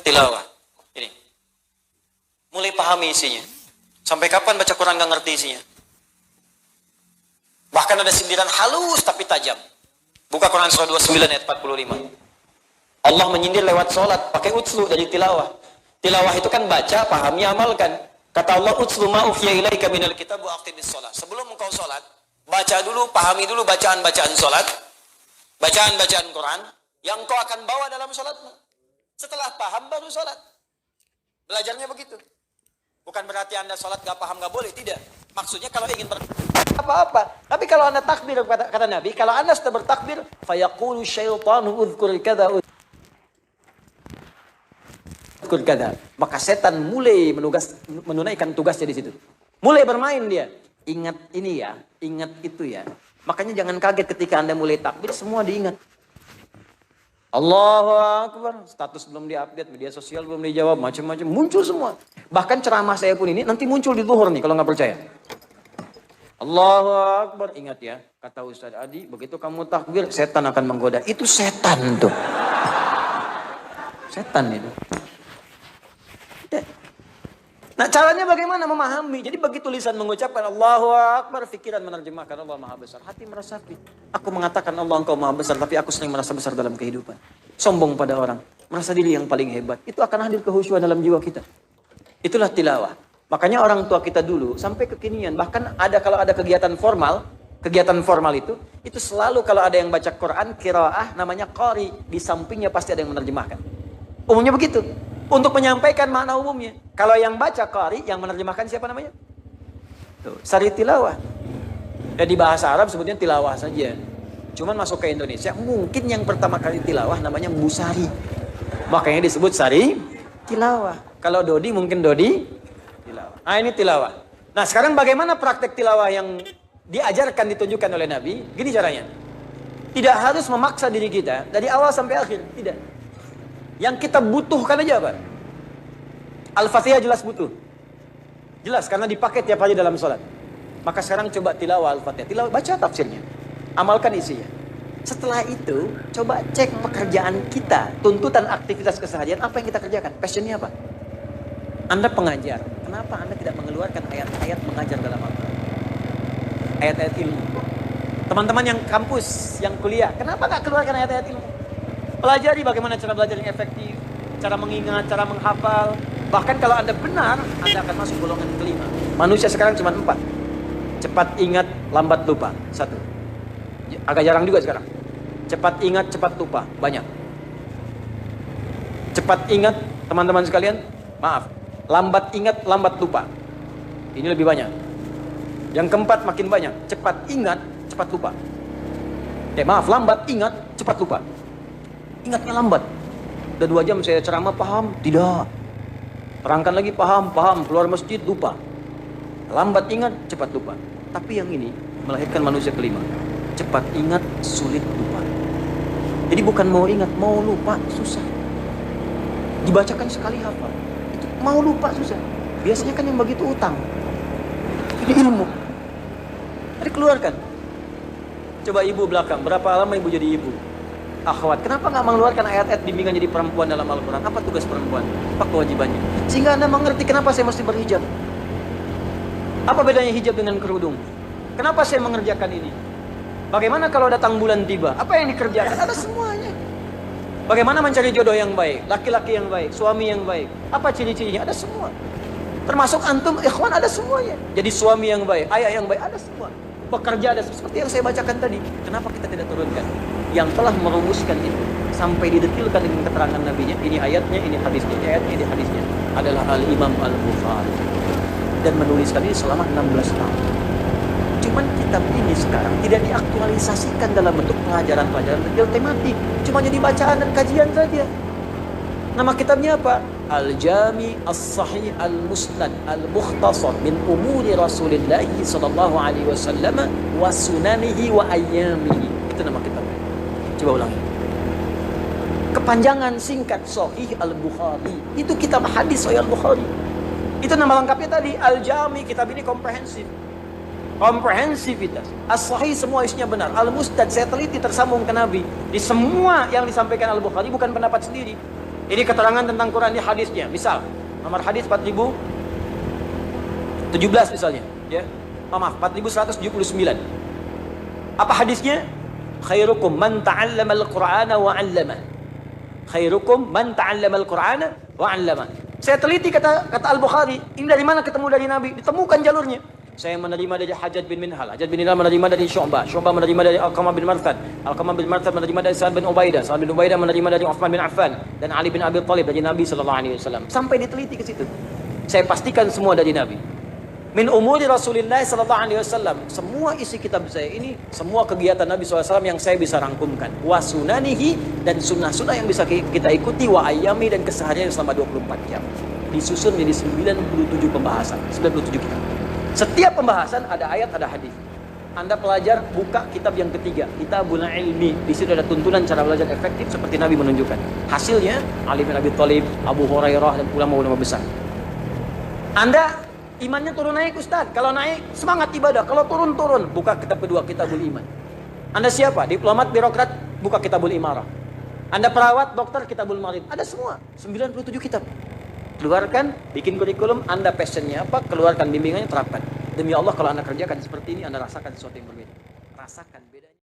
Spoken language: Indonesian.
tilawah. Ini. Mulai pahami isinya. Sampai kapan baca Quran gak ngerti isinya? Bahkan ada sindiran halus tapi tajam. Buka Quran surah 29 ayat 45. Allah menyindir lewat sholat, pakai utslu dari tilawah. Tilawah itu kan baca, pahami, amalkan. Kata Allah, utslu ma uhiya ilaika minal kitab wa aqtimis sholat. Sebelum engkau sholat, baca dulu, pahami dulu bacaan-bacaan sholat, bacaan-bacaan Quran, yang engkau akan bawa dalam sholatmu. Setelah paham baru sholat. Belajarnya begitu. Bukan berarti Anda sholat gak paham gak boleh, tidak. Maksudnya kalau ingin apa-apa. Tapi kalau Anda takbir, kata Nabi, kalau Anda sudah bertakbir, fayaqulu syaitanu udhkur kada udhkur kada. Maka setan mulai menunaikan tugasnya di situ. Mulai bermain dia. Ingat ini ya, ingat itu ya. Makanya jangan kaget ketika Anda mulai takbir, semua diingat. Allahu Akbar, status belum diupdate, media sosial belum dijawab, macam-macam, muncul semua. Bahkan ceramah saya pun ini nanti muncul di zuhur nih kalau nggak percaya. Allahu Akbar, ingat ya, kata Ustaz Adi, begitu kamu takbir, setan akan menggoda. Itu setan tuh. Setan itu. Nah caranya bagaimana memahami? Jadi begitu lisan mengucapkan Allahu Akbar, fikiran menerjemahkan Allah Maha Besar. Hati meresapi. Aku mengatakan Allah Engkau Maha Besar, tapi aku sering merasa besar dalam kehidupan. Sombong pada orang. Merasa diri yang paling hebat. Itu akan hadir kehusyuan dalam jiwa kita. Itulah tilawah. Makanya orang tua kita dulu sampai kekinian. Bahkan kalau ada kegiatan formal itu selalu kalau ada yang baca Quran, qiraah namanya qari. Di sampingnya pasti ada yang menerjemahkan. Umumnya begitu. Untuk menyampaikan makna umumnya. Kalau yang baca qari, yang menerjemahkan siapa namanya? Tuh, sari tilawah. Ya, di bahasa Arab sebutnya tilawah saja. Cuman masuk ke Indonesia, mungkin yang pertama kali tilawah namanya musari. Makanya disebut sari tilawah. Kalau Dodi mungkin Dodi tilawah. Nah ini tilawah. Nah sekarang bagaimana praktek tilawah yang diajarkan, ditunjukkan oleh Nabi? Gini caranya. Tidak harus memaksa diri kita dari awal sampai akhir. Tidak. Yang kita butuhkan aja apa? Al-Fatihah jelas butuh. Jelas karena dipakai tiap hari dalam sholat. Maka sekarang coba tilawah Al-Fatihah. Tilawah, baca tafsirnya. Amalkan isinya. Setelah itu, coba cek pekerjaan kita. Tuntutan aktivitas keseharian, apa yang kita kerjakan? Passionnya apa? Anda pengajar. Kenapa Anda tidak mengeluarkan ayat-ayat mengajar dalam Al-Quran? Ayat-ayat ilmu. Teman-teman yang kampus, yang kuliah, kenapa nggak keluarkan ayat-ayat ilmu? Pelajari bagaimana cara belajar yang efektif, cara mengingat, cara menghafal. Bahkan kalau Anda benar, Anda akan masuk golongan kelima. Manusia sekarang cuma 4. Cepat ingat, lambat lupa. 1. Agak jarang juga sekarang. Cepat ingat, cepat lupa. Banyak. Cepat ingat, teman-teman sekalian, maaf. Lambat ingat, lambat lupa. Ini lebih banyak. Yang keempat makin banyak. Cepat ingat, cepat lupa. Maaf, lambat ingat, cepat lupa. Ingatnya lambat. Udah 2 jam saya ceramah, paham? Tidak. Terangkan lagi, paham. Keluar masjid, lupa. Lambat ingat, cepat lupa. Tapi yang ini melahirkan manusia kelima. Cepat ingat, sulit lupa. Jadi bukan mau ingat, mau lupa, susah. Dibacakan sekali hafal. Itu mau lupa, susah. Biasanya kan yang begitu utang. Ini ilmu. Jadi keluarkan. Coba ibu belakang, berapa lama ibu jadi ibu? Akhwat, kenapa nggak mengeluarkan ayat-ayat bimbingan jadi perempuan dalam Al-Quran? Apa tugas perempuan? Apa kewajibannya? Sehingga Anda mengerti kenapa saya mesti berhijab. Apa bedanya hijab dengan kerudung? Kenapa saya mengerjakan ini? Bagaimana kalau datang bulan tiba? Apa yang dikerjakan? Ada semuanya. Bagaimana mencari jodoh yang baik? Laki-laki yang baik, suami yang baik. Apa ciri-cirinya? Ada semua. Termasuk antum, ikhwan, ada semuanya. Jadi suami yang baik, ayah yang baik, ada semua. Pekerja ada seperti yang saya bacakan tadi. Kenapa kita tidak turunkan? Yang telah merumuskan itu sampai didetilkan dengan keterangan nabinya, ini ayatnya, ini hadisnya, ini ayatnya, ini hadisnya, adalah Al-Imam Al-Bukhari, dan menuliskan ini selama 16 tahun. Cuman kitab ini sekarang tidak diaktualisasikan dalam bentuk pelajaran-pelajaran detail tematik, cuma jadi bacaan dan kajian saja. Nama kitabnya apa? Al-Jami As-Sahih Al-Musnad Al-Mukhtasar min umuri Rasulillah sallallahu alaihi wasallam wa sunanihi wa ayyamihi. Itu nama kitabnya. Coba ulangi. Kepanjangan singkat Sahih Al-Bukhari. Itu kitab hadis Sahih Al-Bukhari. Itu nama lengkapnya tadi. Al-Jami, kitab ini komprehensif. Komprehensivitas. As-Sahih semua isinya benar. Al-Musnad saya teliti tersambung ke Nabi. Di semua yang disampaikan Al-Bukhari bukan pendapat sendiri. Ini keterangan tentang Quran, ini hadisnya. Misal, nomor hadis 4017 misalnya, ya. Maaf, 4179. Apa hadisnya? Khairukum man ta'allama al-Qur'ana wa 'allama. Khairukum man ta'allama al-Qur'ana wa 'allama. Saya teliti kata Al-Bukhari, ini dari mana ketemu dari Nabi? Ditemukan jalurnya. Saya menerima dari Hajjaj bin Minhal, Hajjaj bin Minhal menerima dari Syu'bah, Syu'bah menerima dari Alqamah bin Marthad, Alqamah bin Marthad menerima dari Sa'ad bin Ubaidah, Sa'ad bin Ubaidah menerima dari Uthman bin Affan dan Ali bin Abi Thalib dari Nabi sallallahu alaihi wasallam. Sampai diteliti ke situ. Saya pastikan semua dari Nabi. Min umuri Rasulullah sallallahu alaihi wasallam. Semua isi kitab saya ini, semua kegiatan Nabi SAW yang saya bisa rangkumkan. Wa sunanihi, dan sunnah-sunnah yang bisa kita ikuti, wa ayami, dan keseharian selama 24 jam. Disusun menjadi 97 pembahasan, 97 kitab. Setiap pembahasan ada ayat, ada hadis. Anda pelajar, buka kitab yang ketiga, Kitabul Ilmi. Di situ ada tuntunan cara belajar efektif seperti Nabi menunjukkan. Hasilnya Ali bin Abi Thalib, Abu Hurairah, dan ulama-ulama besar. Anda imannya turun naik, Ustaz. Kalau naik, semangat ibadah. Kalau turun, buka kitab kedua, Kitabul Iman. Anda siapa? Diplomat, birokrat, buka Kitabul Imarah. Anda perawat, dokter, Kitabul Marid. Ada semua, 97 kitab. Keluarkan, bikin kurikulum, Anda passionnya apa, keluarkan bimbingannya, terapkan. Demi Allah, kalau Anda kerjakan seperti ini, Anda rasakan sesuatu yang berbeda. Rasakan bedanya.